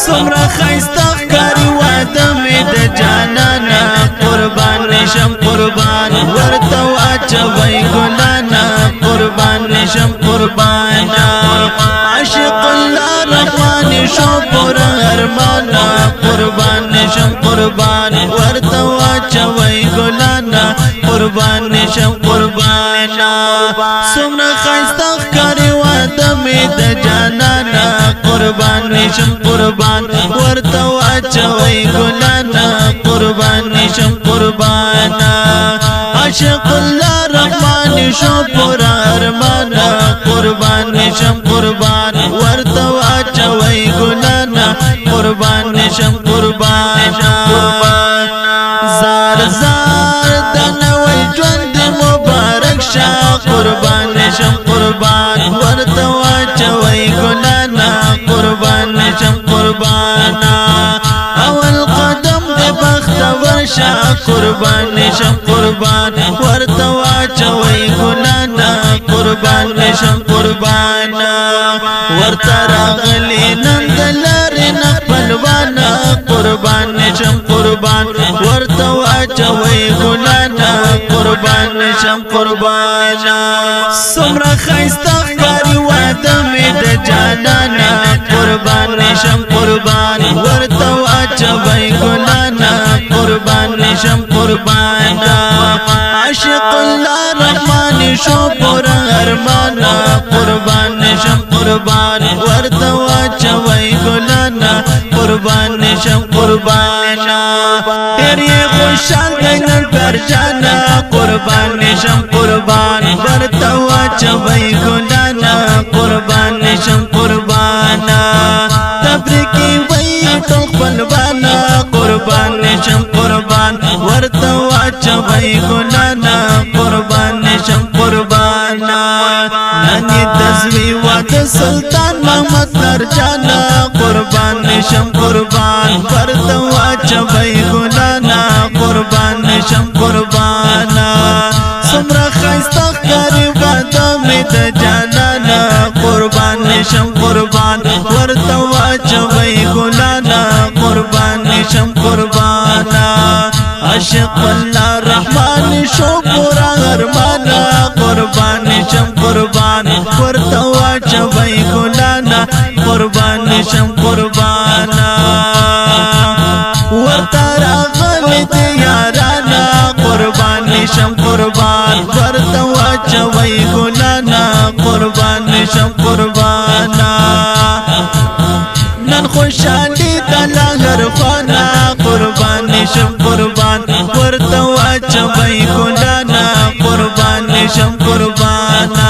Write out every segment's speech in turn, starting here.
سمرا خیستا کاری واده می د جانانا قربان نشم قربان ورته واچوي ګلانا قربان نشم قربانا عاشق الله رحمان شو پر ارمانا قربان نشم قربان ورته واچوي ګلانا قربان نشم قربانا سمرا خیستا کاری واده می د جانانا قربان نشم قربان ورته واچوي ګلانا قربان نشم قربانا عاشق الله رحمان شو پر ارمانا قربان نشم قربان ورته واچوي ګلانا قربان نشم قربانا زار زار دنوي ژوند مبارک شا قربان نشم قربان ورته واچوي ګلانا قربان نشم قربانا اول قدم د بخت ورشا قربان نشم قربان ورته واچوي ګلانا قربان نشم قربانا ورته راغلي نن د لارې نه خپلوانا قربان نشم قربان ورته واچوي ګلانا قربان نشم قربانا سمرا خیستا ښکاري واده مې د جانانا قربان نشم قربان ورته واچوي ګلانا قربان نشم قربانا عاشق الله رحمان شو پر ارمانا قربان نشم قربان ورته واچوي ګلانا قربان نشم قربانا ډېر یې خوشحال دی نن پر جانا قربان نشم قربان ورته واچوي ګلانا قربان نشم قربانا تبریکي وای ټول خپلوانا قربان نشم قربان ورته واچوي ګلانا قربان نشم قربانا نن تزوی واد سلطان محمد نرجانا قربان نشم قربان ورته واچوي ګلانا قربان نشم قربانا سمرا خیستا ښکاري واده مې د جانانا قربان نشم قربان ورته واچوي ګلانا قربان نشم قربانا عاشق الله رحمان شو پر ارمانا قربان نشم قربان ورته واچوي ګلانا قربان نشم قربانا ورته راغلي دي یارانا قربان نشم قربان ورته واچوي ګلانا قربان نشم قربانا نن خوشالي د لهر خوانا قربان نشم قربان ورته واچوي ګلانا قربان نشم قربانا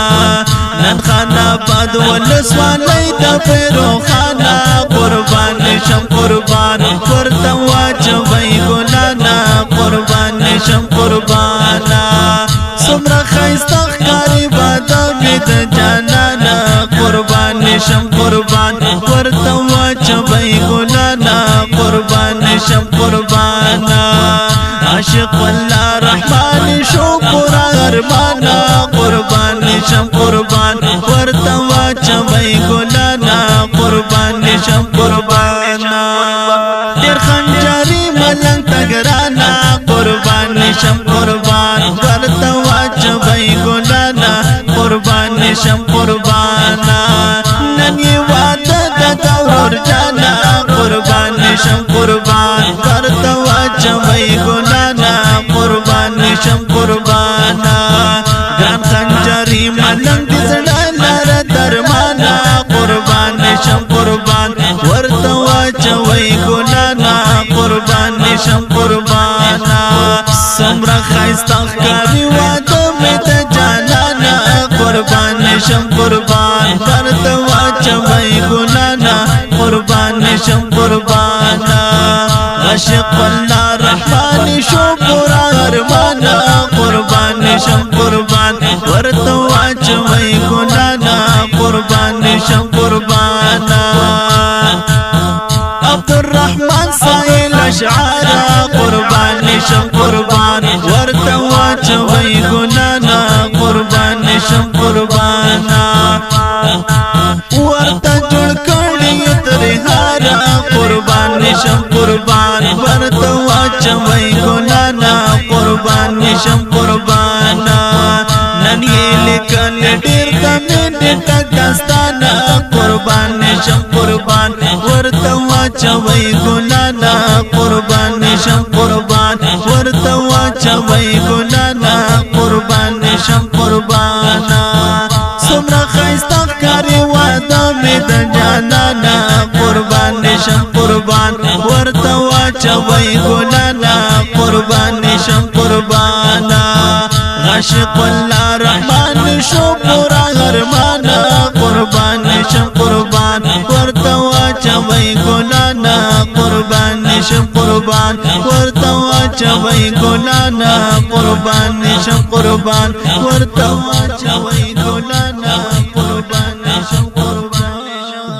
نن خانا باد ولسوالۍ د پیرو خانا قربان نشم قربان ورته واچوي ګلانا قربان نشم قربانا سمرا خیستا ښکاري واده مې د جانانا قربان نشم قربان ورته واچوي ګلانا قربان نشم قربانا عاشق الله رحمان شو پر ارمانا قربان نشم قربان ورته واچوي ګلانا قربان نشم قربانا ډېر خنجري ملنګ تګرانا قربان نشم قربان ورته واچوي ګلانا قربان نشم قربانا نن یې واده د دور جانا قربان نشم قربان ورته واچوي ګلانا قربان نشم قربانا ګران خنجري ملنګ دې زړه لاره درمانا قربان نشم قربان ورته واچوي ګلانا قربان نشم قربانا سمرا خیستا ښکاري واده مې د جانانا قربان نشم قربان ورته واچوي ګلانا قربان نشم قربانا عاشق الله رحمان شو پر ارمانا قربان نشم قربان ورته واچوي ګلانا قربان نشم قربانا عبدالرحمن سائل اشعارا قربان نشم قربان ورته واچوي ګلانا قربان نشم قربانا ورته جوړ کړی تر هارا نشم قربان ورته واچوي ګنانا قربان نشم قربانا نن یې لیکل ډېر د مینې ټکستانه قربان نشم قربان ورته واچوي ګنانا قربان نشم قربان ورته واچوي ګنانا قربان نشم قربانا څومره ښایسته ښکاري واده مې د جانانا قربان نشم قربان ورته واچوي ګنانا قربان نشم قربانا عاشق الله رحمان شو پورا ارمانا قربان نشم قربان ورته واچوي ګنانا قربان نشم قربان ورته واچوي ګنانا قربان نشم قربان ورته واچوي ګنانا قربان نشم قربان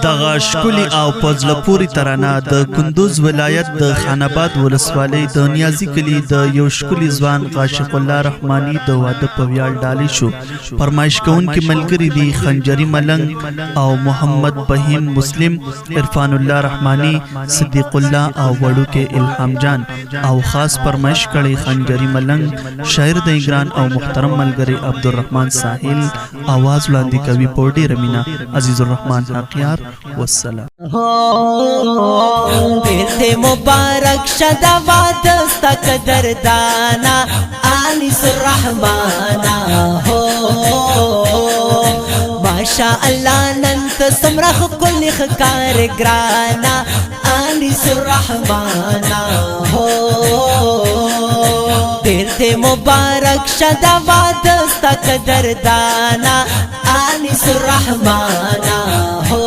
دغه ښکلي او په زړه پورې ترانه د کندوز ولایت د خاناباد ولسوالۍ د نیازي کلي د یو ښکلي ځوان عاشق الله رحماني د واده په ویاړ ډالۍ شو. فرمایش کوونکي ملګري دي خنجري ملنګ او محمد بهیم مسلم، عرفان الله رحماني، صدیق الله او وړوکې الهام جان. او خاص فرمایش کړی خنجري ملنګ شاعر د ګران او محترم ملګری عبدالرحمن ساحل. आवाज وړاندې کوي په ډېره مینه عزیز الرحمن حقیار. والسلام. دې مبارک شدا وادستا قدردانا انیس الرحمانا هو ماشاء الله ننت سمرخ کل خکار گرانا انیس الرحمانا هو دې مبارک شدا وادستا قدردانا انیس الرحمانا هو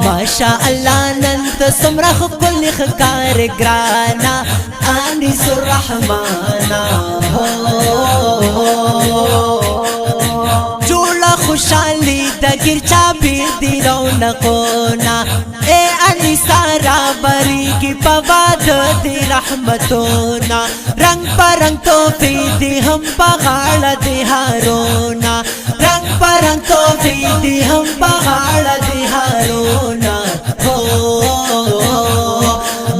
ماشاء الله ننت سمرخ کل خکار گرانا انیس الرحمانا هو جوړه خوشالي د ګرچا بیر دی رونقونا اے انیسا را بریگی پواد دی رحمتونا رنگ پرنگ توفی دی ہم پغاڑ دی ہارونا رنگ پرنگ توفی دی ہم پغاڑ دی ہارونا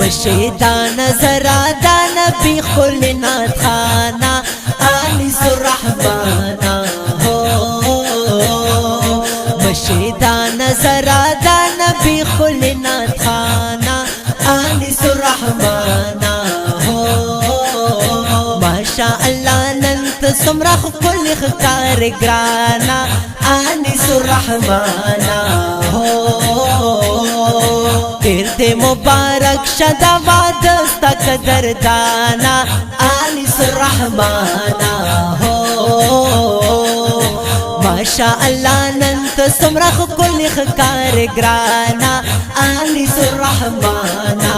مشیدان زرادان بی خلنات خانا انیس الرحمانا مشیدان زرادان بی خلنات خانا انیس الرحمانا ماشاء الله ننت سمرخ کل خکار گرانا انیس الرحمانا دې مبارک شدا وادستا قدردانا انیس الرحمانا ماشاء الله ننت سمرخ کل خکار گرانا انیس الرحمانا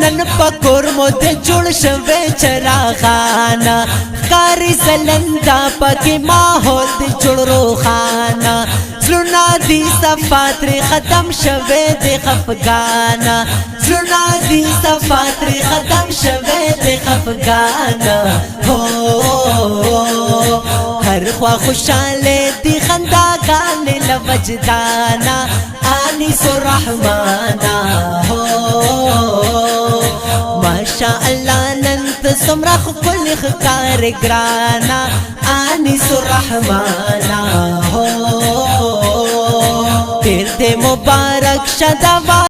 نن پکور مود جوړ شوه چراغانا کاری زلندا پکې ماحول د جوړ روخانا زلونا دی صفاتر ختم شوه د خفګانا زلونا دی صفاتر ختم شوه د خفګانا هو هر خوا خوشاله دی خنداګان لوجدانا انیس الرحمانا هو ماشاء الله ننت سمرخ کل خکار گرانا انیس الرحمانا هو دې مبارک شدا